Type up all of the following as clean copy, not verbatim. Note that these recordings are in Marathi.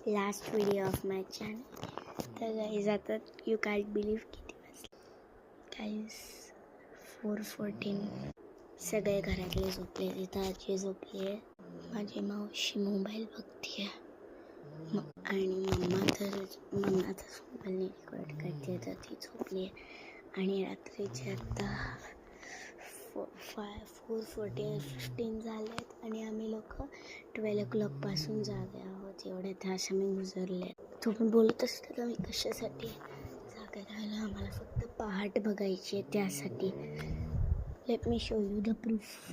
लास्ट व्हिडिओ ऑफ माय चॅनल. तर गाईज आता यू कॅन्ट बिलीव्ह किती वाजले गाईज 4:14. सगळे घरातले झोपले, तिथं आजी झोपली आहे, माझी मावशी मोबाईल बघते आहे आणि मम्मा तर मोबाईलने रेकॉर्ड करते तर ती झोपली आहे. आणि रात्रीचे आता 4:15 झाले आहेत आणि आम्ही लोक 12 o'clockपासून जागे आहोत. एवढे तास आम्ही गुजरले. तो पण बोलत असते का मी कशासाठी जागे राहायला, आम्हाला फक्त पहाट बघायची आहे त्यासाठी. Let me show you the proof.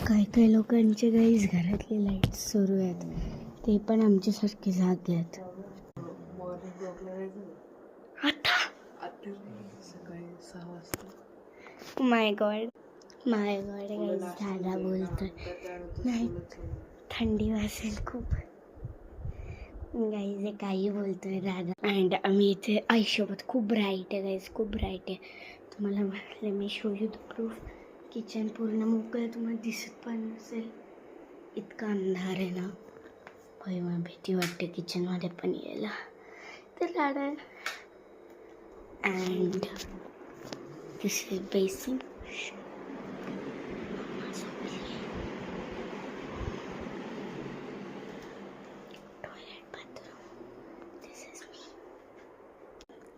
काही लोकांचे गाईज घरातले लाईट सुरू आहेत, ते पण आमच्यासारखे जागे आहेत. आता सकाळी 6 वाजता. माय गॉड गाईज दादा बोलतोय नाही थंडी वाजेल खूप. गाईज काही बोलतोय दादा. अँड आम्ही इथे आईसोबत खूप ब्राईट आहे गाईज, खूप ब्राईट आहे. तुम्हाला म्हटलं me show you the proof. Kitchen पूर्ण मोकळं, तुम्हाला दिसत पण नसेल, इतका अंधार आहे ना. भाई मला भीती वाटते किचनमध्ये पण यायला. तर दादा अँड दिस इज बेसिन.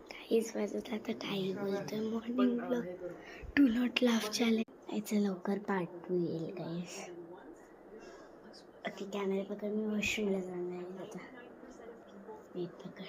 काहीच वाजत आता काही बोलतोय. Morning blog do not laugh challenge याचं लवकर पार्ट 2 येईल गाईस. ओके कॅमेरा पकड, मी वॉशरूमला जाणार आहे आता. वेट पकड.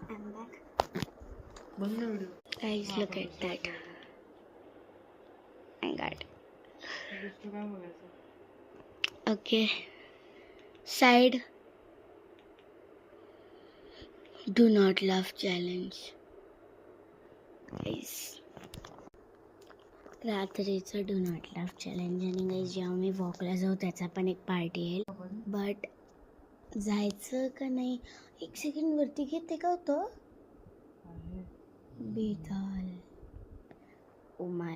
I'm back. Guys, look at that. My God. Okay. Side. Do not laugh challenge. Guys. रात्रीचं डू नॉट लाफ चॅलेंज. आणि गाईज जेव्हा मी वॉकला जाऊ त्याचा पण एक पार्टी येईल. बट जायचं का नाही, एक सेकंड वरती घेते का होतं बेताल. Oh my